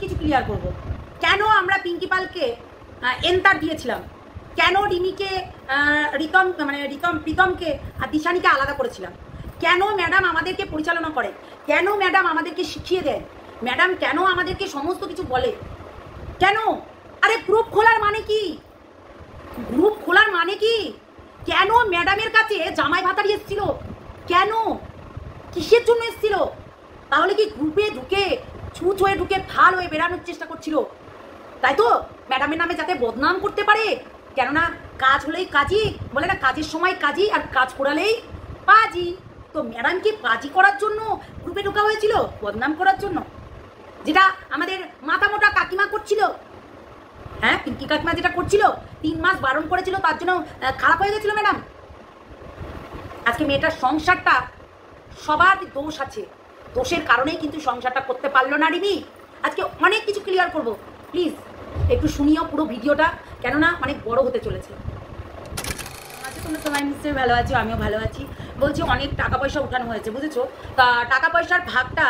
কিছু ক্লিয়ার করব। কেন আমরা পিঙ্কি পালকে এন্টার দিয়েছিলাম, কেন রিমিকে প্রীতমকে আর দিশানিকে আলাদা করেছিলাম, কেন ম্যাডাম আমাদেরকে পরিচালনা করে, কেন ম্যাডাম আমাদেরকে শিখিয়ে দেয়, ম্যাডাম কেন আমাদেরকে সমস্ত কিছু বলে, কেন? আরে গ্রুপ খোলার মানে কি? গ্রুপ খোলার মানে কি? কেন ম্যাডামের কাছে জামাই ভাতারি এসেছিল? কেন? কিসের জন্য এসেছিল? তাহলে কি গ্রুপে ঢুকে ছুঁচ হয়ে ঢুকে ফাল হয়ে বেরানোর চেষ্টা করছিল, তাই তো? ম্যাডামের নামে যাতে বদনাম করতে পারে, কেননা কাজ হলেই কাজই বলে না, কাজের সময় কাজই আর কাজ করালেই পাজি। তো ম্যাডাম কি পাজি করার জন্য গ্রুপে ঢোকা হয়েছিল? বদনাম করার জন্য, যেটা আমাদের মাথা মোটা কাকিমা করছিল। হ্যাঁ, পিঙ্কি কাকিমা যেটা করছিল, 3 মাস বারণ করেছিল, তার জন্য খারাপ হয়ে গেছিল ম্যাডাম। আজকে মেয়েটার সংসারটা সবার দোষ আছে, দোষের কারণেই কিন্তু সংসারটা করতে পারলো না রিমি। আজকে অনেক কিছু ক্লিয়ার করব, প্লিজ একটু শুনিও পুরো ভিডিওটা, কেননা অনেক বড় হতে চলেছে। আচ্ছা, তোমরা সবাই নিশ্চয়ই ভালো আছো, আমিও ভালো আছি। বলছি অনেক টাকা পয়সা উঠানো হয়েছে, বুঝেছো? তা টাকা পয়সার ভাগটা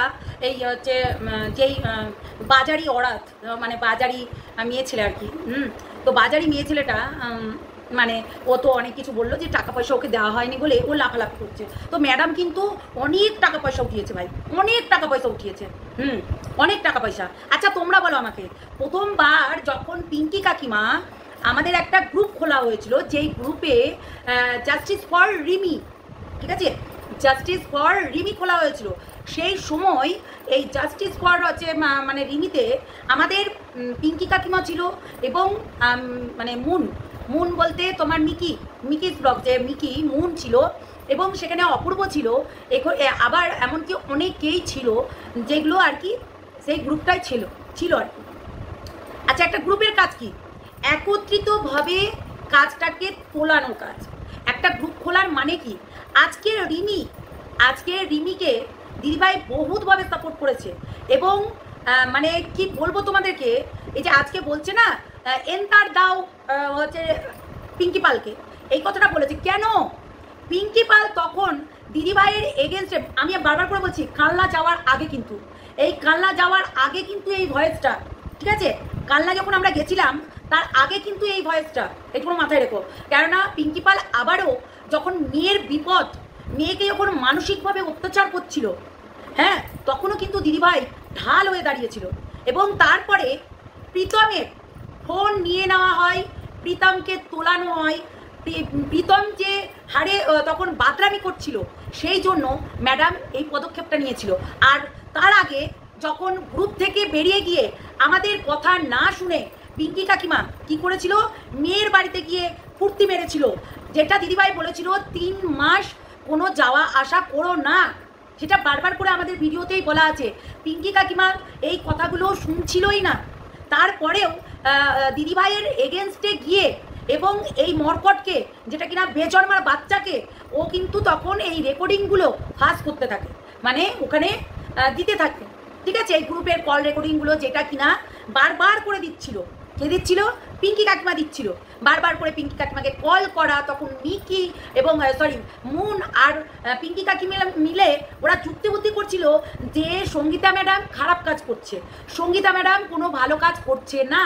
এই হচ্ছে যেই বাজারি অরাত, মানে বাজারি মেয়ে ছেলে আর কি, তো বাজারি মেয়ে ছেলেটা মানে ও তো অনেক কিছু বললো যে টাকা পয়সা ওকে দেওয়া হয়নি বলে ও লাফালাফি করছে। তো ম্যাডাম কিন্তু অনেক টাকা পয়সা উঠিয়েছে ভাই, অনেক টাকা পয়সা উঠিয়েছে, অনেক টাকা পয়সা। আচ্ছা তোমরা বলো আমাকে, প্রথমবার যখন পিঙ্কি কাকিমা আমাদের একটা গ্রুপ খোলা হয়েছিল, যেই গ্রুপে জাস্টিস ফর রিমি, ঠিক আছে, জাস্টিস ফর রিমি খোলা হয়েছিল, সেই সময় এই জাস্টিস ফর হচ্ছে মানে রিমিতে আমাদের পিঙ্কি কাকিমা ছিল এবং মানে মুন বলতে তোমার মিকিস ব্লগ, যে মিকি মুন ছিল, এবং সেখানে অপূর্ব ছিল, আবার এমনকি অনেকেই ছিল যেগুলো আর কি সেই গ্রুপটাই ছিল আর কি। আচ্ছা, একটা গ্রুপের কাজ কি? একত্রিতভাবে কাজটাকে তোলানো কাজ। একটা গ্রুপ খোলার মানে কি? আজকে রিমিকে দিদিভাই বহুতভাবে সাপোর্ট করেছে, এবং মানে কি বলবো তোমাদেরকে, এই যে আজকে বলছে না এন্টার দাও হচ্ছে পিঙ্কি পালকে, এই কথাটা বলেছে কেন? পিঙ্কি পাল তখন দিদিভাইয়ের এগেনস্টে, আমি বারবার করে বলছি, কালনা যাওয়ার আগে কিন্তু এই ভয়েসটা, ঠিক আছে, কালনা যখন আমরা গেছিলাম তার আগে কিন্তু এই ভয়েসটা, এটুকু মাথায় রেখো। কেননা পিঙ্কি পাল আবারও যখন মেয়ের বিপদ, মেয়েকে যখন মানসিকভাবে অত্যাচার করছিল, হ্যাঁ, তখনও কিন্তু দিদিভাই ঢাল হয়ে দাঁড়িয়েছিল। এবং তারপরে প্রীতমের ফোন নিয়ে নেওয়া হয়, প্রীতমকে তোলানো হয়, প্রীতম যে হারে তখন বাতরামি করছিল, সেই জন্য ম্যাডাম এই পদক্ষেপটা নিয়েছিল। আর তার আগে যখন গ্রুপ থেকে বেরিয়ে গিয়ে আমাদের কথা না শুনে পিঙ্কি কাকিমা কি করেছিল? মেয়ের বাড়িতে গিয়ে ফুর্তি মেরেছিল, যেটা দিদিভাই বলেছিল 3 মাস কোনো যাওয়া আসা করো না, সেটা বারবার করে আমাদের ভিডিওতেই বলা আছে। পিঙ্কি কাকিমা এই কথাগুলো শুনছিলই না, তারপরেও দিদিভাইয়ের এগেনস্টে গিয়ে এবং এই মর্কটকে, যেটা কিনা বেজন্মার বাচ্চাকে, ও কিন্তু তখন এই রেকর্ডিংগুলো ফাঁস করতে থাকে, মানে ওখানে দিতে থাকে, ঠিক আছে, এই গ্রুপের কল রেকর্ডিংগুলো, যেটা কিনা বারবার করে দিচ্ছিল। কে দিচ্ছিল? পিঙ্কি কাকিমা দিচ্ছিল। বারবার করে পিঙ্কি কাকিমাকে কল করা, তখন মিকি এবং মুন আর পিঙ্কি কাকিমা মিলে ওরা যুক্তিবুদ্ধি করছিল যে সঙ্গীতা ম্যাডাম খারাপ কাজ করছে, সঙ্গীতা ম্যাডাম কোনো ভালো কাজ করছে না,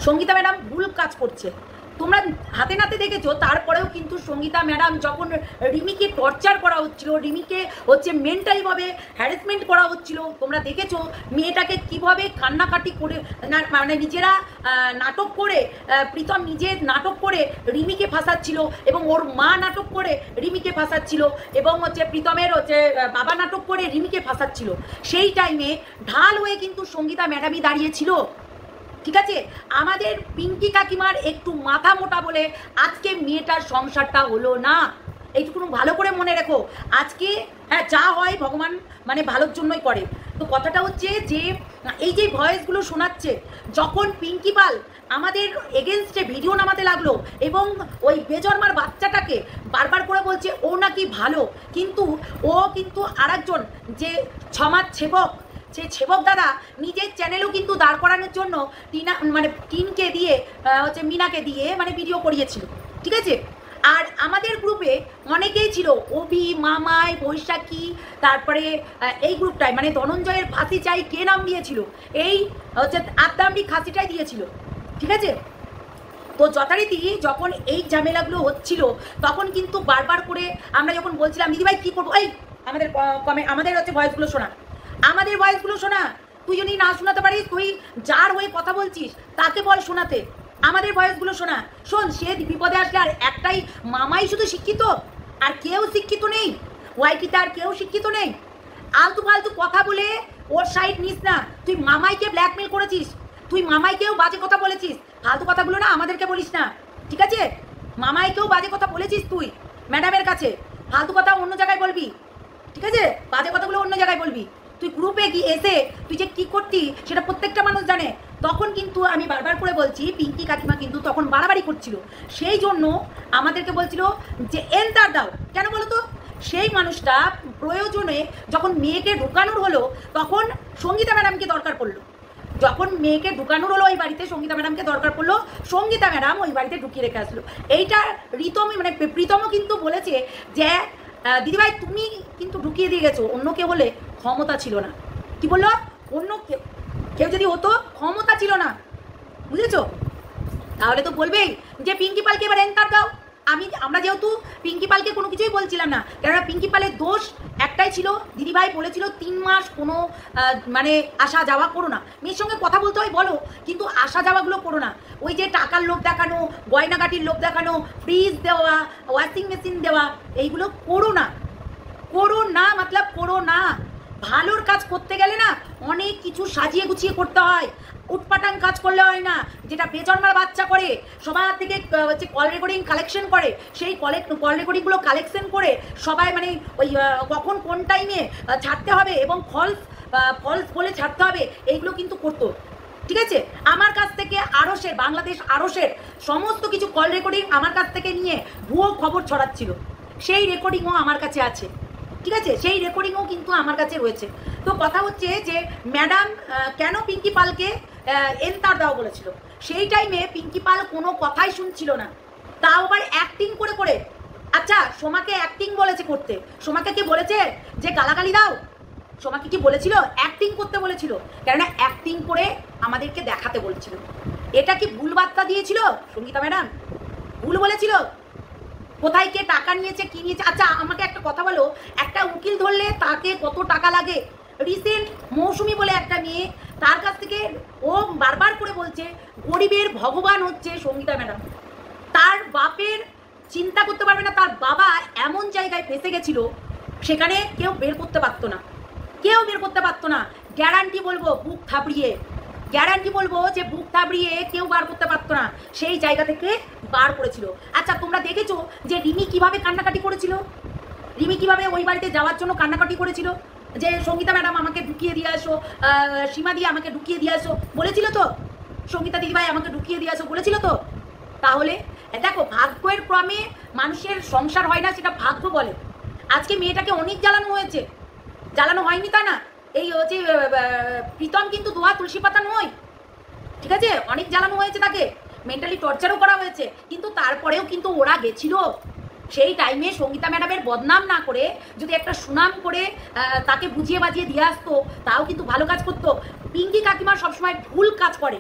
সঙ্গীতা ম্যাডাম ভুল কাজ করছে। তোমরা হাতে নাতে দেখেছো। তারপরেও কিন্তু সঙ্গীতা ম্যাডাম যখন রিমিকে টর্চার করা হচ্ছিল, রিমিকে হচ্ছে মেন্টালিভাবে হ্যারাসমেন্ট করা হচ্ছিল, তোমরা দেখেছো মেয়েটাকে কিভাবে কান্নাকাটি করে, মানে নিজেরা নাটক করে, প্রীতম নিজে নাটক করে রিমিকে ফাঁসাচ্ছিল, এবং ওর মা নাটক করে রিমিকে ফাঁসাচ্ছিল, এবং হচ্ছে প্রীতমের হচ্ছে বাবা নাটক করে রিমিকে ফাঁসাচ্ছিল। সেই টাইমে ঢাল হয়ে কিন্তু সঙ্গীতা ম্যাডামই দাঁড়িয়েছিল, ঠিক আছে। আমাদের পিঙ্কি কাকিমার একটু মাথা মোটা বলে আজকে মেয়েটার সংসারটা হলো না, এইটুকু ভালো করে মনে রেখো। আজকে হ্যাঁ, যা হয় ভগবান মানে ভালোর জন্যই করে। তো কথাটা হচ্ছে যে এই যে ভয়েসগুলো শোনাচ্ছে, যখন পিঙ্কি পাল আমাদের এগেনস্টে ভিডিও নামাতে লাগলো এবং ওই বেজন্মার বাচ্চাটাকে বারবার করে বলছে ও নাকি ভালো, কিন্তু ও কিন্তু আরেকজন যে সমাজ সেবক, সে সেবক দাদা নিজের চ্যানেলও কিন্তু দাঁড় করানোর জন্য টিনকে দিয়ে হচ্ছে মিনাকে দিয়ে মানে ভিডিও করিয়েছিল, ঠিক আছে। আর আমাদের গ্রুপে অনেকেই ছিল, অভি, মামাই, বৈশাখী, তারপরে এই গ্রুপটায় মানে ধনঞ্জয়ের ফাঁসি চাই কে নাম দিয়েছিল, এই হচ্ছে আদ্দামরি খাসিটাই দিয়েছিল, ঠিক আছে। তো যথারীতি যখন এই ঝামেলাগুলো হচ্ছিল তখন কিন্তু বারবার করে আমরা যখন বলছিলাম দিদিভাই কী করবো, এই আমাদের হচ্ছে ভয়েসগুলো শোনা, আমাদের ভয়েসগুলো শোনা, তুই যদি না শোনাতে পারিস তুই যার হয়ে কথা বলছিস তাকে বল শোনাতে, আমাদের ভয়েসগুলো শোনা। শোন, সে বিপদে আসলে আর একটাই মামাই শুধু শিক্ষিত, আর কেউ শিক্ষিত নেই, ওয়াইটিতে আর কেউ শিক্ষিত নেই। আলতু ফালতু কথা বলে ওর সাইড নিস না। তুই মামাইকে ব্ল্যাকমেল করেছিস, তুই মামাইকেও বাজে কথা বলেছিস, ফালতু কথাগুলো না আমাদেরকে বলিস না, ঠিক আছে। মামাইকেও বাজে কথা বলেছিস তুই ম্যাডামের কাছে, ফালতু কথা অন্য জায়গায় বলবি, ঠিক আছে, বাজে কথাগুলো অন্য জায়গায় বলবি। তুই গ্রুপে গিয়ে এসে তুই যে কী করতি সেটা প্রত্যেকটা মানুষ জানে। তখন কিন্তু আমি বারবার করে বলছি, পিঙ্কি কাকিমা কিন্তু তখন বাড়াবাড়ি করছিল, সেই জন্য আমাদেরকে বলছিল যে এন্টার দাও। কেন বলো তো, সেই মানুষটা প্রয়োজনে যখন মেয়েকে ঢুকানোর হলো তখন সঙ্গীতা ম্যাডামকে দরকার পড়লো, যখন মেয়েকে ঢুকানোর হলো ওই বাড়িতে সঙ্গীতা ম্যাডামকে দরকার পড়লো, সঙ্গীতা ম্যাডাম ওই বাড়িতে ঢুকিয়ে রেখে আসলো। এইটা রিতমই মানে প্রীতমও কিন্তু বলেছে যে দিদিভাই তুমি কিন্তু ঢুকিয়ে দিয়ে গেছো, অন্য কেউ হলে ক্ষমতা ছিল না। কি বললো, অন্য কেউ যদি হতো ক্ষমতা ছিল না, বুঝেছো। তাহলে তো বলবেই যে পিঙ্কি পালকে এবার এন্টার দাও। আমরা যেহেতু পিঙ্কি পালকে কোনো কিছুই বলছিলাম না, কেননা পিঙ্কি পালের দোষ একটাই ছিল, দিদিভাই বলেছিল 3 মাস কোনো মানে আসা যাওয়া করো না, মেয়ের সঙ্গে কথা বলতে হয় বলো, কিন্তু আসা যাওয়াগুলো করো না। ওই যে টাকার লোভ দেখানো, গয়নাগাটির লোভ দেখানো, ফ্রিজ দেওয়া, ওয়াশিং মেশিন দেওয়া, এইগুলো করো না, করো না, মতলব করো না। ভালোর কাজ করতে গেলে না অনেক কিছু সাজিয়ে গুছিয়ে করতে হয়, উটপাটাং কাজ করলে হয় না। যেটা বেজন্মার বাচ্চা করে, সবার থেকে হচ্ছে কল রেকর্ডিং কালেকশন করে, সেই কল রেকর্ডিংগুলো কালেকশন করে সবাই মানে ওই কখন কোন টাইমে ছাড়তে হবে এবং ফলস বলে ছাড়তে হবে, এইগুলো কিন্তু করতো, ঠিক আছে। আমার কাছ থেকে আরশের, বাংলাদেশ আরশের সমস্ত কিছু কল রেকর্ডিং আমার কাছ থেকে নিয়ে ভুয়ো খবর ছড়াচ্ছিল, সেই রেকর্ডিংও আমার কাছে আছে, ঠিক আছে, সেই রেকর্ডিংও কিন্তু আমার কাছে রয়েছে। তো কথা হচ্ছে যে ম্যাডাম কেন পিঙ্কি পালকে এন্টার দাও বলেছিল, সেই টাইমে পিঙ্কি পাল কোনো কথাই শুনছিল না, তাও আবার অ্যাক্টিং করে করে। আচ্ছা, সোমাকে অ্যাক্টিং বলেছে করতে, সোমাকে কি বলেছে যে গালাগালি দাও, সোমাকে কি বলেছিল, অ্যাক্টিং করতে বলেছিল, কেননা অ্যাক্টিং করে আমাদেরকে দেখাতে বলেছিল। এটা কি ভুল বার্তা দিয়েছিল সঙ্গীতা ম্যাডাম, ভুল বলেছিল? কোথায় কে টাকা নিয়েছে কি নিয়েছে? আচ্ছা আমাকে একটা কথা বলো, একটা উকিল ধরলে তাকে কত টাকা লাগে? রিসেন্ট মৌসুমি বলে একটা মেয়ে, তার কাছ থেকে ও বারবার করে বলছে গরিবের ভগবান হচ্ছে সঙ্গীতা ম্যাডাম, তার বাপের চিন্তা করতে পারবে না, তার বাবা এমন জায়গায় ফেসে গেছিল সেখানে কেউ বের করতে পারতো না, কেউ বের করতে পারতো না। গ্যারান্টি বলবো বুক থাপড়িয়ে, গ্যারান্টি বলবো যে বুক থাপড়িয়ে কেউ বার করতে পারতো না, সেই জায়গা থেকে বার করেছিল। আচ্ছা তোমরা দেখেছো যে রিমি কিভাবে কান্নাকাটি করেছিল, রিমি কিভাবে ওই বাড়িতে যাওয়ার জন্য কান্নাকাটি করেছিল, যে সঙ্গীতা ম্যাডাম আমাকে ঢুকিয়ে দিয়ে আসো, সীমা দিয়ে আমাকে ঢুকিয়ে দিয়ে আসো বলেছিল তো, সঙ্গীতা দিদিভাই আমাকে ঢুকিয়ে দিয়ে আসো বলেছিল তো। তাহলে দেখো ভাগ্যের ক্রমে মানুষের সংসার হয় না, সেটা ভাগ্য বলে। আজকে মেয়েটাকে অনেক জ্বালানো হয়েছে, জ্বালানো হয়নি তা না, এই হচ্ছে প্রীতম কিন্তু দোয়া তুলসী পাতা নয়, ঠিক আছে, অনেক জ্বালানো হয়েছে, তাকে মেন্টালি টর্চারও করা হয়েছে, কিন্তু তারপরেও কিন্তু ওরা গেছিল সেই টাইমে সঙ্গীতা ম্যাডামের বদনাম না করে যদি একটা সুনাম করে তাকে বুঝিয়ে বাজিয়ে দিয়ে আসতো, তাও কিন্তু ভালো কাজ করতো। পিঙ্কি কাকিমা সবসময় ভুল কাজ করে,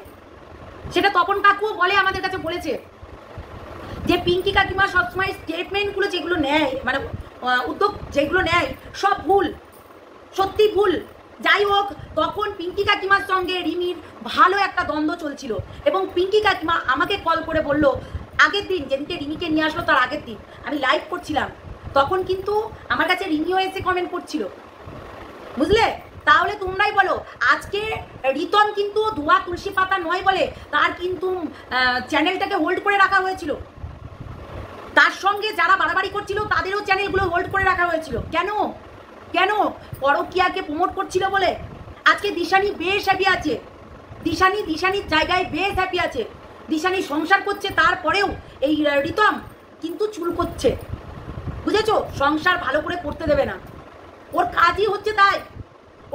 সেটা তপন কাকুও বলে, আমাদের কাছে বলেছে যে পিঙ্কি কাকিমা সবসময় স্টেটমেন্টগুলো যেগুলো নেয় মানে উদ্যোগ যেগুলো নেয় সব ভুল, সত্যি ভুল। যাই হোক, তখন পিঙ্কি কাকিমার সঙ্গে রিমির ভালো একটা দ্বন্দ্ব চলছিল এবং পিঙ্কি কাকিমা আমাকে কল করে বলল, আগের দিন যেদিনকে রিমিকে নিয়ে আসলো তার আগের দিন আমি লাইভ করছিলাম, তখন কিন্তু আমার কাছে রিমিও এসে কমেন্ট করছিল, বুঝলে। তাহলে তোমরাই বলো, আজকে রিতম কিন্তু ধোয়া তুলসী পাতা নয় বলে তার কিন্তু চ্যানেলটাকে হোল্ড করে রাখা হয়েছিল, তার সঙ্গে যারা বাড়াবাড়ি করছিল তাদেরও চ্যানেলগুলো হোল্ড করে রাখা হয়েছিল। কেন? কেন? পরকীয়াকে প্রমোট করছিল বলে। আজকে দিশানি বেশ হ্যাপি আছে, দিশানির জায়গায় বেশ হ্যাপি আছে, দিশানি সংসার করছে, তারপরেও এই রিতম কিন্তু চুল করছে, বুঝেছো, সংসার ভালো করে করতে দেবে না, ওর কাজই হচ্ছে তাই,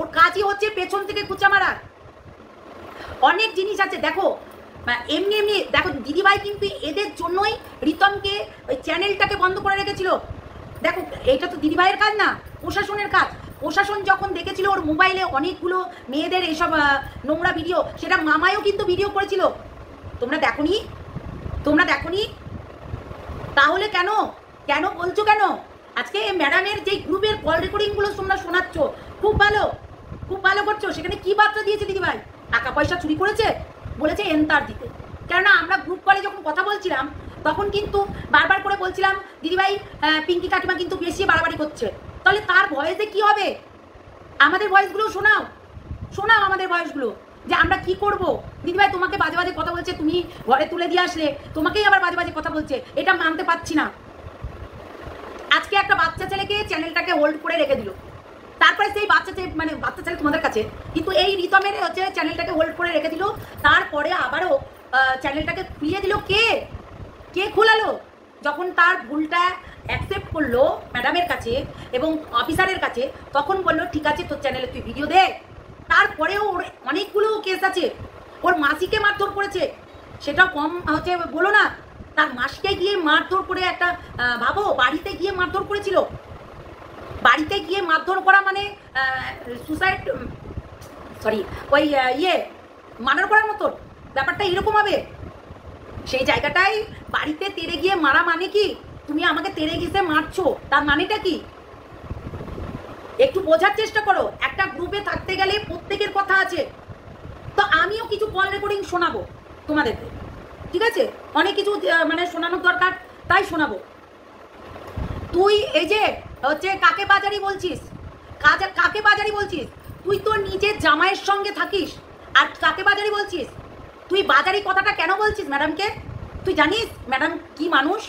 ওর কাজই হচ্ছে পেছন থেকে কুচা মারা। অনেক জিনিস আছে, দেখো এমনি এমনি দেখো দিদিভাই কিন্তু এদের জন্যই রিতমকে ওই চ্যানেলটাকে বন্ধ করে রেখেছিল। দেখো এটা তো দিদিভাইয়ের কাজ না, প্রশাসনের কাজ। প্রশাসন যখন দেখেছিল ওর মোবাইলে অনেকগুলো মেয়েদের এইসব নোংরা ভিডিও, সেটা মামায়ও কিন্তু ভিডিও করেছিল। তোমরা দেখোনি? তোমরা দেখোনি? তাহলে কেন কেন বলছো কেন? আজকে ম্যাডামের যে গ্রুপের কল রেকর্ডিংগুলো তোমরা শোনাচ্ছ, খুব ভালো করছো। সেখানে কি বার্তা দিয়েছে দিদিভাই? টাকা পয়সা চুরি করেছে বলেছে এন্টার দিতে। কেননা আমরা গ্রুপ কলে যখন কথা বলছিলাম তখন কিন্তু বারবার করে বলছিলাম দিদিভাই পিঙ্কি কাকিমা কিন্তু বেশি বাড়াবাড়ি করছে। তাহলে তার ভয়েসে কি হবে? আমাদের ভয়েসগুলো শোনাও আমাদের ভয়েসগুলো, যে আমরা কি করব। দিদিভাই তোমাকে বাজে বাজে কথা বলছে, তুমি ঘরে তুলে দিয়ে আসলে তোমাকেই আবার বাজে বাজে কথা বলছে, এটা মানতে পারছি না। আজকে একটা বাচ্চা ছেলেকে চ্যানেলটাকে হোল্ড করে রেখে দিল, তারপরে সেই বাচ্চা ছেলে তোমাদের কাছে, কিন্তু এই রিতমের হচ্ছে চ্যানেলটাকে হোল্ড করে রেখে দিল, তারপরে আবারও চ্যানেলটাকে খুলিয়ে দিল। কে খোলালো? যখন তার ভুলটা অ্যাকসেপ্ট করলো ম্যাডামের কাছে এবং অফিসারের কাছে, তখন বললো ঠিক আছে তোর চ্যানেলে তুই ভিডিও দে। তারপরেও ওর অনেকগুলো কেস আছে। ওর মাসিকে মারধর করেছে, সেটাও কম হচ্ছে বলো না। তার মাসিকে গিয়ে মারধর করে একটা ভাবো, বাড়িতে গিয়ে মারধর করেছিল। বাড়িতে গিয়ে মারধর করা মানে সুসাইড, সরি ওই মার্ডার করার মতো ব্যাপারটা এরকম হবে। সেই জায়গাটাই বাড়িতে তেড়ে গিয়ে মারা মানে কি? তুমি আমাকে তেড়ে গিয়ে মারছো, তার মানেটা কি? একটু বোঝার চেষ্টা করো। একটা গ্রুপে থাকতে গেলে প্রত্যেকের কথা আছে। তো আমিও কিছু কল রেকর্ডিং শোনাবো তোমাদেরকে, ঠিক আছে? অনেক কিছু শোনানোর দরকার, তাই শোনাবো। তুই এই যে হচ্ছে কাকে বাজারি বলছিস? কাকে বাজারি বলছিস? তুই তো নিজের জামাইয়ের সঙ্গে থাকিস, আর কাকে বাজারি বলছিস? তুই বাজারি কথাটা কেন বলছিস ম্যাডামকে? তুই জানিস ম্যাডাম কি মানুষ?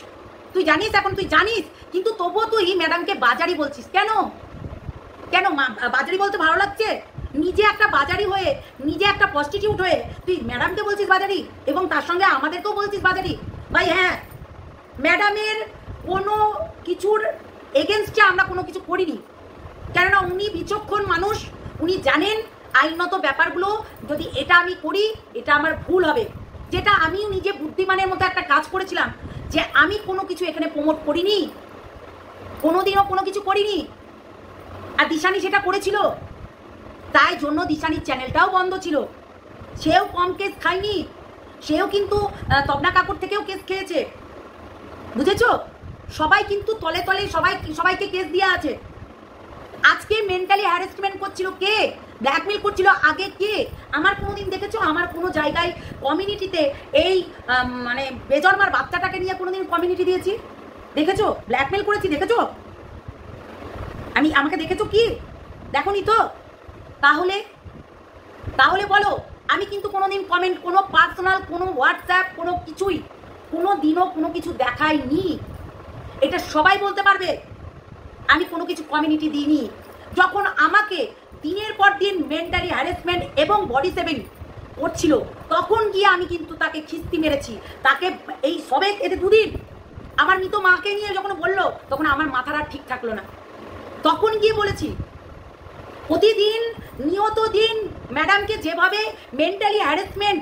তুই জানিস, এখন তুই জানিস, কিন্তু তবুও তুই ম্যাডামকে বাজারি বলছিস কেন? বাজারি বলতে ভালো লাগছে? নিজে একটা বাজারি হয়ে, নিজে একটা প্রস্টিটিউট হয়ে তুই ম্যাডামকে বলছিস বাজারি, এবং তার সঙ্গে আমাদেরকেও বলছিস বাজারি। ভাই হ্যাঁ, ম্যাডামের কোনো কিছুর এগেনস্টে আমরা কোনো কিছু করিনি, কেননা উনি বিচক্ষণ মানুষ। উনি জানেন আইনত ব্যাপারগুলো, যদি এটা আমি করি এটা আমার ভুল হবে। যেটা আমি নিজে বুদ্ধিমানের মতো একটা কাজ করেছিলাম, যে আমি কোনো কিছু এখানে প্রমোট করিনি, কোনোদিনও কোনো কিছু করিনি। আর দিশানি সেটা করেছিল, তাই জন্য দিশানির চ্যানেলটাও বন্ধ ছিল। সেও কম কেস খায়নি, সেও কিন্তু তবনা কাকুর থেকেও কেস খেয়েছে, বুঝেছো? সবাই কিন্তু তলে তলে সবাইকে কেস দিয়ে আছে। আজকে মেন্টালি হ্যারাসমেন্ট করছিল কে? ব্ল্যাকমেল করছিল আগে কে? আমার কোনোদিন দেখেছো আমার কোনো জায়গায় কমিউনিটিতে এই বেজন্মার বাচ্চাটাকে নিয়ে কোনোদিন কমিউনিটি দিয়েছি? দেখেছো ব্ল্যাকমেল করেছি? দেখেছো? আমাকে দেখেছো কি? দেখোনি তো? তাহলে বলো। আমি কিন্তু কোনোদিন কমেন্ট, কোনো পার্সোনাল, কোনো হোয়াটসঅ্যাপ, কোনো কিছুই কোনো দিনও কোনো কিছু দেখাইনি। এটা সবাই বলতে পারবে। আমি কোনো কিছু কমিউনিটি দিইনি। যখন আমাকে দিনের পর দিন মেন্টালি হ্যারাসমেন্ট এবং বডি শেমিং করছিল, তখন গিয়ে আমি কিন্তু তাকে খিস্তি মেরেছি। তাকে এই সবে এতে দুদিন আমার মৃত মাকে নিয়ে যখন বললো, তখন আমার মাথাটা ঠিক থাকলো না। তখন গিয়ে বলেছি। প্রতিদিন নিয়ত দিন ম্যাডামকে যেভাবে মেন্টালি হ্যারাসমেন্ট,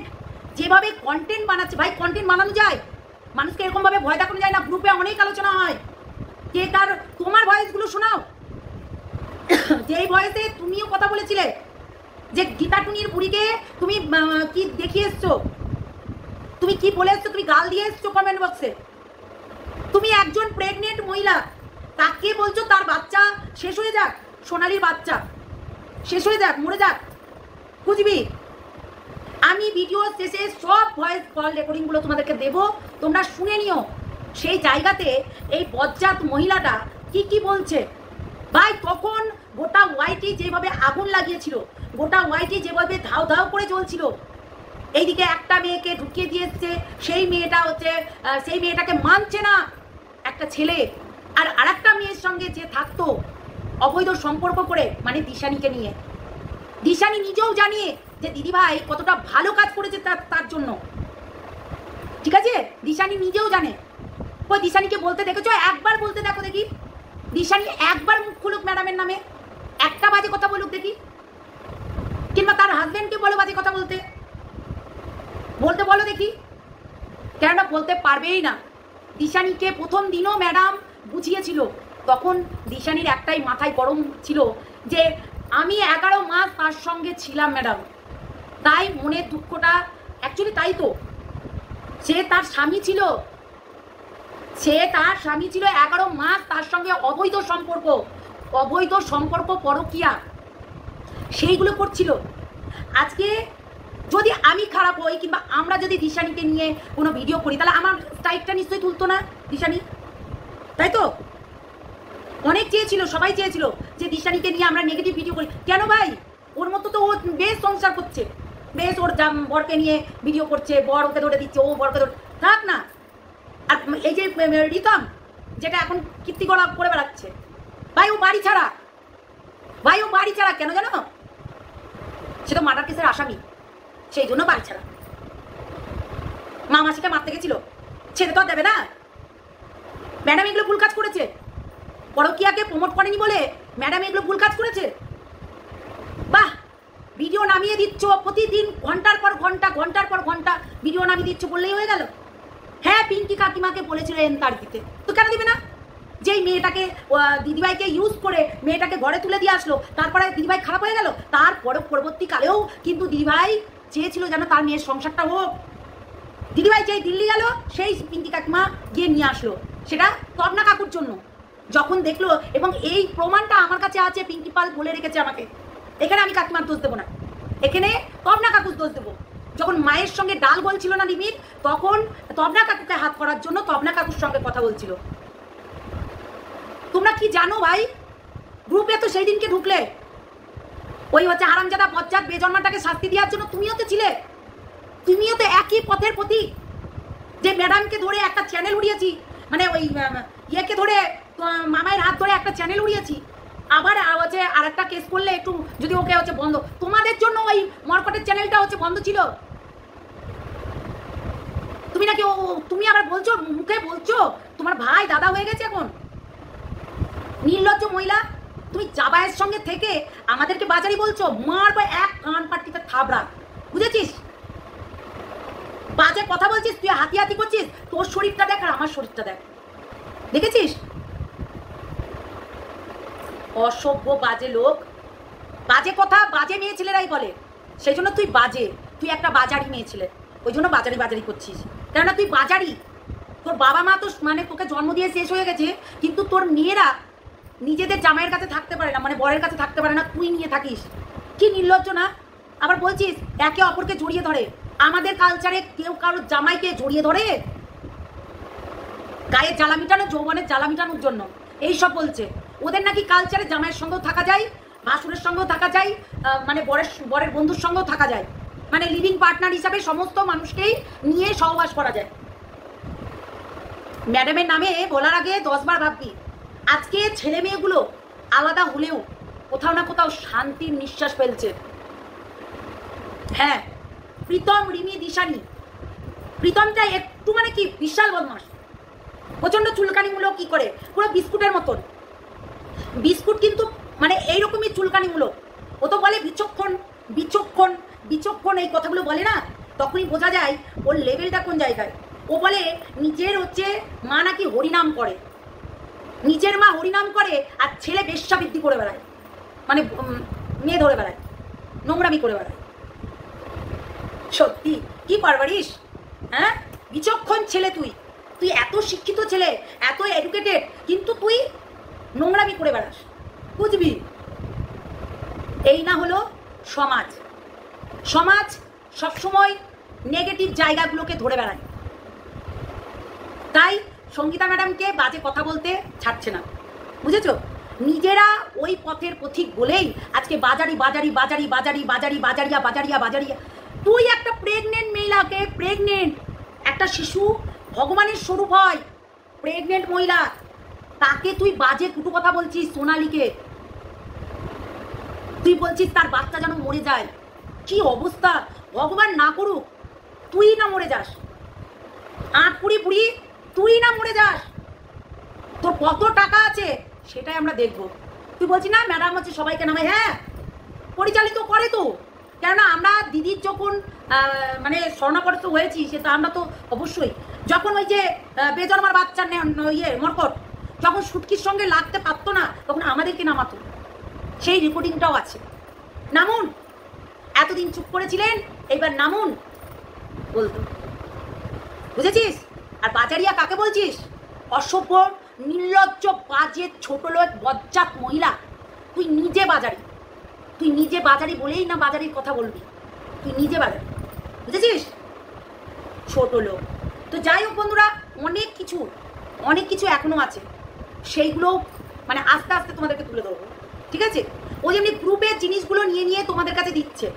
যেভাবে কন্টেন্ট বানাচ্ছে, ভাই কন্টেন্ট বানানো যায়, মানুষকে এরকমভাবে ভয় দেখানো যায় না। গ্রুপে অনেক আলোচনা হয়, কে কার। তোমার ভয়েসগুলো শোনাও, যেই ভয়েসে তুমিও কথা বলেছিলে যে গীতা টুনির বুড়িকে তুমি কি দেখিয়ে এসছো, তুমি কি বলে এসছো, তুমি গাল দিয়ে এসছো কমেন্ট বক্সে। তুমি একজন প্রেগনেন্ট মহিলা, তাকে বলছো তার বাচ্চা শেষ হয়ে যাক, সোনালির বাচ্চা শেষ হয়ে যাক, মরে যাক, বুঝবি? আমি ভিডিও শেষে সব ভয়েস কল রেকর্ডিংগুলো তোমাদেরকে দেবো, তোমরা শুনে নিও। সেই জায়গাতে এই বজ্জাত মহিলাটা কি বলছে। ভাই তখন গোটা ওয়াইটি যেভাবে আগুন লাগিয়েছিল, গোটা ওয়াইটি যেভাবে ধাও ধাও করে জ্বলছিল, এইদিকে একটা মেয়েকে ঢুকিয়ে দিয়েছে, সেই মেয়েটাকে মানছে না একটা ছেলে, আর আরেকটা মেয়ের সঙ্গে যে থাকতো অবৈধ সম্পর্ক করে, দিশানিকে নিয়ে। দিশানি নিজেও জানিয়ে যে দিদিভাই কতটা ভালো কাজ করেছে তার জন্য, ঠিক আছে? দিশানি নিজেও জানে। ওই দিশানিকে বলতে দেখেছো? একবার বলতে দেখো দেখি। দিশানি একবার মুখ খুলুক ম্যাডামের নামে, একটা বাজে কথা বলুক দেখি, কিংবা তার হাজবেন্ডকে বলো বাজে কথা বলতে। বলতে বলো দেখি, কেননা বলতে পারবেই না। দিশানিকে প্রথম দিনও ম্যাডাম বুঝিয়েছিল, তখন দিশানির একটাই মাথায় গরম ছিল যে আমি 11 মাস তার সঙ্গে ছিলাম ম্যাডাম, তাই মনের দুঃখটা অ্যাকচুয়ালি তাই তো। সে তার স্বামী ছিল, 11 মাস তার সঙ্গে অবৈধ সম্পর্ক পরকীয়া সেইগুলো করছিল। আজকে যদি আমি খারাপ হই কিংবা আমরা যদি দিশানিকে নিয়ে কোনো ভিডিও করি, তাহলে আমার স্ট্রাইকটা নিশ্চয়ই তুলতো না দিশানি, তাই তো? অনেক চেয়েছিল, সবাই চেয়েছিল যে দিশানিকে নিয়ে আমরা নেগেটিভ ভিডিও করি। কেন ভাই? ওর মতো তো ও বেশ সংসার করছে, বেশ ওর বরকে নিয়ে ভিডিও করছে, বর ওকে ধরে দিচ্ছে, ও বরকে ধরে থাক না। আর এই যে রিতম যেটা এখন কীর্তি গলা করে বেড়াচ্ছে, ভাই ও বাড়ি ছাড়া, কেন জানো? সে তো মার্ডার কেসের আসামি, সেই জন্য বাড়ি ছাড়া। মা মাসিকে মারতে গেছিল, ছেড়ে তো আর দেবে না। ম্যাডাম এগুলো ভুল কাজ করেছে, পরকীয়াকে প্রমোট করেনি বলে ম্যাডাম এগুলো ভুল কাজ করেছে। বাহ, ভিডিও নামিয়ে দিচ্ছ প্রতিদিন, ঘন্টার পর ঘন্টা ভিডিও নামিয়ে দিচ্ছ বললেই হয়ে গেল। হ্যাঁ, পিঙ্কি কাকিমাকে বলেছিল এনতার দিতে, তো কেন দিবে না? যেই মেয়েটাকে দিদিভাইকে ইউজ করে মেয়েটাকে ঘরে তুলে দিয়ে আসলো, তারপরে দিদিভাই খারাপ হয়ে গেল, তারপরে পরবর্তীকালেও কিন্তু দিদিভাই চেয়েছিল যেন তার মেয়ের সংসারটা হোক। দিদিভাই যেই দিল্লি গেল, সেই পিঙ্কি কাকিমা গিয়ে নিয়ে আসলো, সেটা তবনা কাকুর জন্য। যখন দেখলো, এবং এই প্রমাণটা আমার কাছে আছে, পিঙ্কি পাল বলে রেখেছে আমাকে, এখানে আমি কাকিমার দোষ দেবো না, এখানে তবনা কাকুর দোষ দেবো। যখন মায়ের সঙ্গে ডাল বলছিল না রিমির, তখন তবনা কাকুকে হাত করার জন্য তবনা কাকুর সঙ্গে কথা বলছিল। তোমরা কি জানো ভাই? গ্রুপে তো সেই দিনকে ঢুকলে, ওই হচ্ছে হারামজাদা বজ্জাত বেজন্মাটাকে শাস্তি দেওয়ার জন্য তুমিও তো একই পথের প্রতীক। যে ম্যাডামকে ধরে একটা চ্যানেল উড়িয়েছি, মানে ওই ইয়েকে ধরে মামায়ের হাত ধরে একটা চ্যানেল উড়িয়েছি, আবার হচ্ছে আর একটা কেস করলে একটু যদি ওকে হচ্ছে বন্ধ, তোমাদের জন্য ওই মরকটের চ্যানেলটা হচ্ছে বন্ধ ছিল। তুমি নাকি তুমি আবার বলছো, মুখে বলছো তোমার ভাই দাদা হয়ে গেছে এখন। নির্লজ্জ মহিলা, তুমি জাবায়ের সঙ্গে থেকে আমাদেরকে বাজারি বলছো, মারবো এক কান পাট্টিতে থাবড়া, বুঝেছিস? বাজে কথা বলছিস, তুই হাতি করছিস, তোর শরীরটা দেখ আর আমার শরীরটা দেখ, দেখেছিস? অসভ্য বাজে লোক, বাজে কথা বাজে মেয়ে ছেলেরাই বলে, সেই জন্য তুই একটা বাজারি মেয়ে ছেলে, ওই জন্য বাজারি করছিস। কেননা তুই বাজারি, তোর বাবা মা তো মানে তোকে জন্ম দিয়ে শেষ হয়ে গেছে, কিন্তু তোর মেয়েরা নিজেদের জামাইয়ের কাছে থাকতে পারে না, মানে বরের কাছে থাকতে পারে না, তুই নিয়ে থাকিস। কি নির্লজ্জ না? আবার বলছিস একে অপরকে জড়িয়ে ধরে। আমাদের কালচারে কেউ কারোর জামাইকে জড়িয়ে ধরে গায়ে জ্বালা মিটানো, যৌবনের জ্বালা মিটানোর জন্য এইসব বলছে। ওদের নাকি কালচারে জামাইয়ের সঙ্গেও থাকা যায়, ভাসুরের সঙ্গেও থাকা যায়, মানে বরের বন্ধুর সঙ্গেও থাকা যায়, মানে লিভিং পার্টনার হিসাবে সমস্ত মানুষকেই নিয়ে সহবাস করা যায়। ম্যাডামের নামে বলার আগে 10 বার ভাববি। আজকে ছেলে মেয়েগুলো আলাদা হলেও কোথাও না কোথাও শান্তির নিঃশ্বাস ফেলছে। হ্যাঁ, প্রীতম, রিমি, দিশানি, প্রীতমটা একটু মানে কি বিশাল বদমাস, প্রচন্ড চুলকানিমূলক, কি করে পুরো বিস্কুটের মতন। বিস্কুট কিন্তু মানে এইরকমই চুলকানিমূলক। ও তো বলে বিচক্ষণ এই কথাগুলো বলে না, তখনই বোঝা যায় ওর লেভেলটা কোন জায়গায়। ও বলে নিজের হচ্ছে মা নাকি হরিনাম করে, নিজের মা হরিনাম করে আর ছেলে বেশ্যাবৃত্তি করে বেড়ায়, মানে মেয়ে ধরে বেড়ায়, নোংরামি করে বেড়ায়। সত্যি কি পারবারিস? হ্যাঁ, বিচক্ষণ ছেলে তুই এত শিক্ষিত ছেলে, এত এডুকেটেড, কিন্তু তুই নোংরামি করে বেড়াস, বুঝবি? এই না হলো সমাজ সবসময় নেগেটিভ জায়গাগুলোকে ধরে বেড়ায়। তাই সঙ্গীতা ম্যাডামকে বাজে কথা বলতে ছাড়ছে না, বুঝেছো? নিজেরা ওই পথের পথিক বলেই আজকে বাজারিয়া। তুই একটা প্রেগনেন্ট মহিলাকে, একটা শিশু ভগবানের স্বরূপ হয়, প্রেগনেন্ট মহিলা, তাকে তুই বাজে কুটু কথা বলছিস। সোনালীকে তুই বলছিস তার বাচ্চা যেন মরে যায়। কি অবস্থা! ভগবান না করুক তুই না মরে যাস, আট পুরি তুই না মরে যাস। তোর কত টাকা আছে সেটাই আমরা দেখব। তুই বলছিস না ম্যাডাম হচ্ছে সবাইকে নামে, হ্যাঁ পরিচালিত করে তো, কেননা আমরা দিদির যখন মানে স্বর্ণাপন্ন হয়েছি, সেটা আমরা তো অবশ্যই। যখন ওই যে বেজন্মার বাচ্চা ইয়ে মরকট যখন সুটকির সঙ্গে লাগতে পারতো না, তখন আমাদেরকে নামাতো, সেই রেকর্ডিংটাও আছে। নামুন, এতদিন চুপ করেছিলেন, এইবার নামুন বলতো, বুঝেছিস? আর বাজারিয়া কাকে বলছিস? অসভ্য, নির্লজ্জ, বাজে, ছোট লোক, বজ্জাত মহিলা। তুই নিজে বাজারি, তুই নিজে বাজারি বলেই না বাজারির কথা বলবি, তুই নিজে বাজারি, বুঝেছিস? ছোট লোক। তো যাই হোক বন্ধুরা, অনেক কিছু এখনো আছে, সেইগুলো মানে আস্তে আস্তে তোমাদেরকে তুলে ধরবো, ঠিক আছে? ও যেমনি গ্রুপের জিনিসগুলো নিয়ে নিয়ে তোমাদের কাছে দিচ্ছে।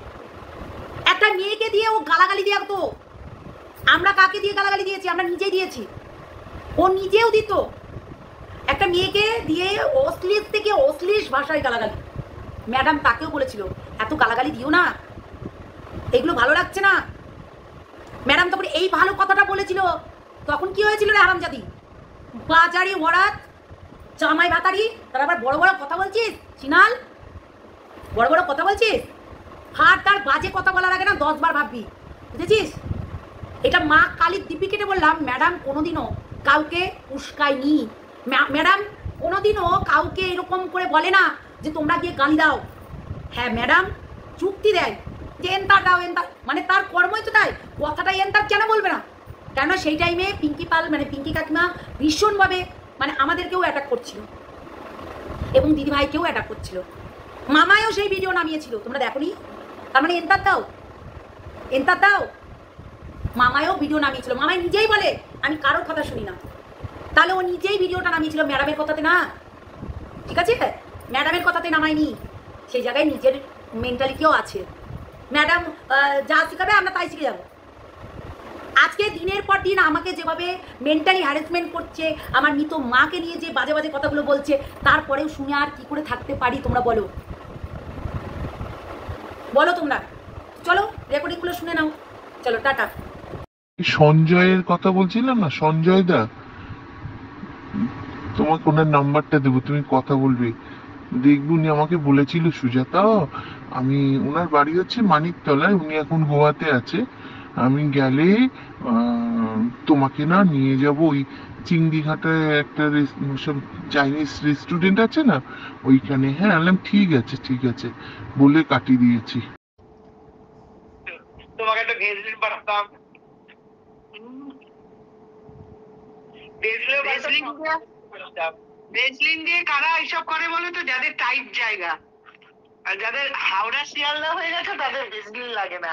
একটা মেয়েকে দিয়ে ও গালাগালি দেওয়া তো, আমরা কাকে দিয়ে গালাগালি দিয়েছি? আমরা নিজেই দিয়েছি, ও নিজেও দিত। একটা মেয়েকে দিয়ে অশ্লীল থেকে অশ্লীল ভাষায় গালাগালি, ম্যাডাম তাকেও বলেছিল এত গালাগালি দিও না, এগুলো ভালো লাগছে না। ম্যাডাম তারপরে এই ভালো কথাটা বলেছিল, তখন কি হয়েছিল রে হারামজাদি? বাজারি ওরাত জামাই ভাতারি, তার আবার বড় বড় কথা বলছিস, চিনাল বড় বড় কথা বলছিস। হাত তার বাজে কথা বলার আগে না 10 বার ভাববি, বুঝেছিস? এটা মা কালীর দিব্যি কেটে বললাম, ম্যাডাম কোনোদিনও কাউকে উস্কায়নি। ম্যাডাম কোনোদিনও কাউকে এরকম করে বলে না যে তোমরা গিয়ে গালি দাও। হ্যাঁ, ম্যাডাম যুক্তি দেয় যে এনতার দাও, এনতার, মানে তার কর্মই তো তাই, কথাটা এনতার কেন বলবে না? কেন সেই টাইমে পিঙ্কি পাল মানে পিঙ্কি কাকিমা ভীষণভাবে মানে আমাদেরকেও অ্যাটাক করছিল এবং দিদিভাইকেও অ্যাটাক করছিল। মামায়ও সেই ভিডিও নামিয়েছিল, তোমরা দেখোনি? তার মানে এনতার দাও, এনতার দাও। মামায়ও ভিডিও নামিয়েছিল, মামাই নিজেই বলে আমি কারোর কথা শুনি না। তাহলে ও নিজেই ভিডিওটা নামিয়েছিল ম্যাডামের কথাতে না, ঠিক আছে? ম্যাডামের কথাতে নামায়নি, সেই জায়গায় নিজের মেন্টালিটিও আছে। ম্যাডাম যা শিখাবে আমরা তাই শিখে যাবো। আজকে দিনের পর দিন আমাকে যেভাবে মেন্টালি হ্যারাসমেন্ট করছে, আমার মৃত মাকে নিয়ে যে বাজে বাজে কথাগুলো বলছে, তারপরেও শুনে আর কি করে থাকতে পারি তোমরা বলো, বলো তোমরা। চলো রেকর্ডিংগুলো শুনে নাও, চলো টাটা। সঞ্জয়ের কথা বলছিলাম না, সঞ্জয় দা, তোমাকে ওনার নাম্বারটা দেবো, তুমি কথা বলবে, দেখবো। উনি আমাকে বলেছিল সুজাতা, আমি ওনার বাড়ি হচ্ছে মানিকতলায়, উনি এখন গোয়াতে আছে, আমি গেলে তোমাকে না নিয়ে যাব ওই চিংড়িঘাটায় একটা সব চাইনিজ রেস্টুরেন্ট আছে না, ওইখানে। হ্যাঁ, বললাম ঠিক আছে ঠিক আছে বলে কাটিয়ে দিয়েছি। তোমাকে একটা ভেজলিন পাঠাতাম, ভেজলিন দিয়ে কারা এইসব করে বলে তো? যাদের টাইট জায়গা, আর যাদের হাওড়া শিয়ালদা হয়ে গেছে তাদের ভেজলিন লাগে না।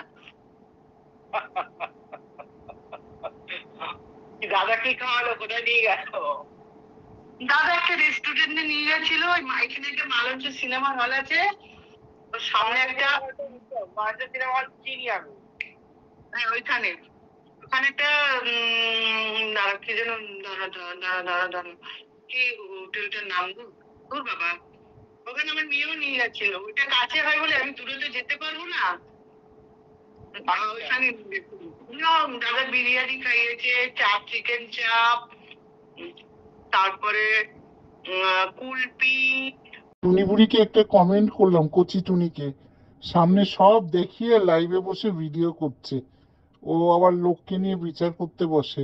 দাদা কি খাওয়ালো, কোথায় নিয়ে গেল? দাদা একটা রেস্টুরেন্টে নিয়ে গেছিল, এখানে একটা মালঞ্চ সিনেমা হল আছে, ওর সামনে একটা মালঞ্চ সিনেমা হল চিনি আমি, হ্যাঁ ওইখানে। ওখানে একটা দাঁড়া কি যেন, দাঁড়া কি হোটেলটার নাম, দূর বাবা, ওখানে আমার মেয়েও নিয়ে যাচ্ছিল। ওইটা কাছে হয় বলে আমি দূরে তো যেতে পারবো না, ওইখানে দাদা বিরিয়ানি খাইয়েছে, চাপ, চিকেন চাপ, তারপরে কুলপি। টুনি বুড়িকে একটা কমেন্ট করলাম, কচি টুনিকে, সামনে সব দেখিয়ে লাইভে বসে ভিডিও করছে। ও আবার লোককে নিয়ে বিচার করতে বসে,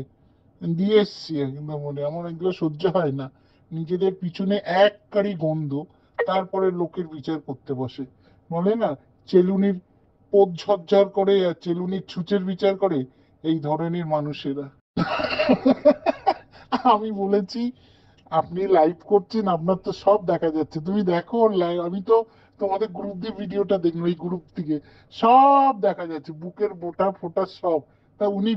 দিয়ে এসছি একদম মনে। আমার এগুলো সহ্য হয় না, নিজেদের পিছনে এক কারি গন্ধ, তারপরে লোকের বিচার করতে বসে। বলে না, চেলুনির পোদ ঝরঝর করে আর চেলুনির ছুঁচের বিচার করে, এই ধরনের মানুষেরা। আমি বলেছি আপনি লাইভ করছেন, আপনার তো সব দেখা যাচ্ছে, তুমি দেখো লাইভ। আমি তো তোমাদের গ্রুপ দিয়ে ভিডিওটা দেখলো, ওই গ্রুপ থেকে সব দেখা যাচ্ছে, বুকের বোটা ফোটা সব। তা উনি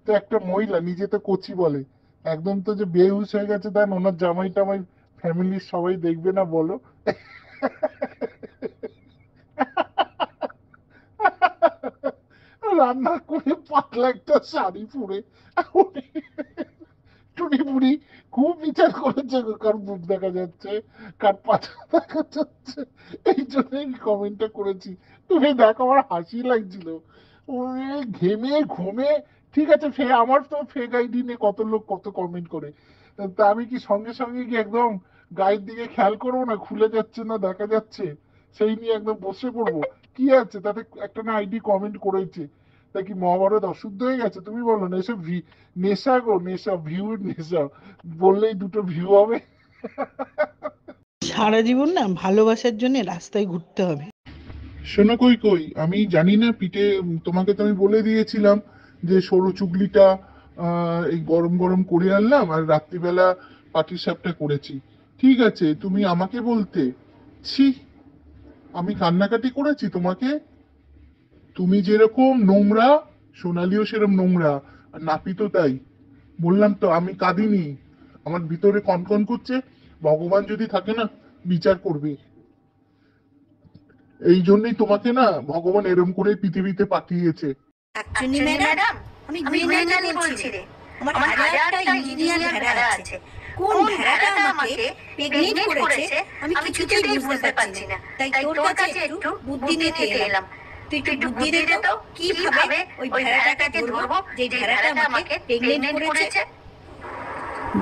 তো একটা মহিলা, নিজে তো কচি বলে, একদম তো যে বেহুশ হয়ে গেছে দেন, ওনার জামাই টামাই ফ্যামিলির সবাই দেখবে না বলো? রান্না করে পাতলা একটা শাড়ি পরে টুনি বুড়ি খুব বিচার করেছে, কার মুখ দেখা যাচ্ছে, কার পাছা দেখা যাচ্ছে, এই জন্যই কমেন্টটা করেছি। তুমি দেখো, আমার হাসি লাগছিল, ঘেমে ঘুমে। ঠিক আছে, আমার তো ফেক আইডি নিয়ে কত লোক কত কমেন্ট করে, তা আমি কি সঙ্গে সঙ্গে কি একদম গায়ের দিকে খেয়াল করবো না, খুলে যাচ্ছে না দেখা যাচ্ছে সেই নিয়ে একদম বসে পড়বো? কি আছে তাতে, একটা না আইডি কমেন্ট করেছে, তা কি মহাভারত অশুদ্ধ হয়ে গেছে? তুমি বলো না, এসব নেশা গো, নেশা, ভিউর নেশা, বললেই দুটো ভিউ হবে। সারা জীবন না ভালোবাসার জন্য রাস্তায় ঘুরতে হবে। শোনো, কই কই, আমি জানি না পিঠে, তোমাকে তো আমি বলে দিয়েছিলাম যে সরু চুগলিটা এই গরম গরম করে আনলাম, আর রাত্রিবেলা পাটির সাপটা করেছি। ঠিক আছে, তুমি আমাকে বলতে, ছি, আমি কান্নাকাটি করেছি তোমাকে? তুমি যেরকম নোংরা, সোনালিও সেরকম নোংরা, আর নাপিতও তাই। বললাম তো আমি কাঁদিনি, আমার ভিতরে কনকন করছে। ভগবান যদি থাকে না, বিচার করবে। এই জন্যই তোমাকে না ভগবান এরম করে পৃথিবীতে পাঠিয়েছে। অ্যাকচুয়ালি ম্যাডাম, আমি গৃহিণী বলছি রে। আমার হাজারটা ইঞ্জিনিয়ার ভেড়া আছে। কোন ভেড়াটা আমাকে প্রেগনেন্ট করেছে আমি কিছুতেই বুঝতে পারছি না। তাই তোর কাছে একটু বুদ্ধি নিতে এলাম। তুই একটু বুদ্ধি দে তো, কিভাবে ওই ভেড়াটাকে ধরবো যে ভেড়াটা আমাকে প্রেগনেন্ট করেছে।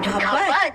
ঢপবাজ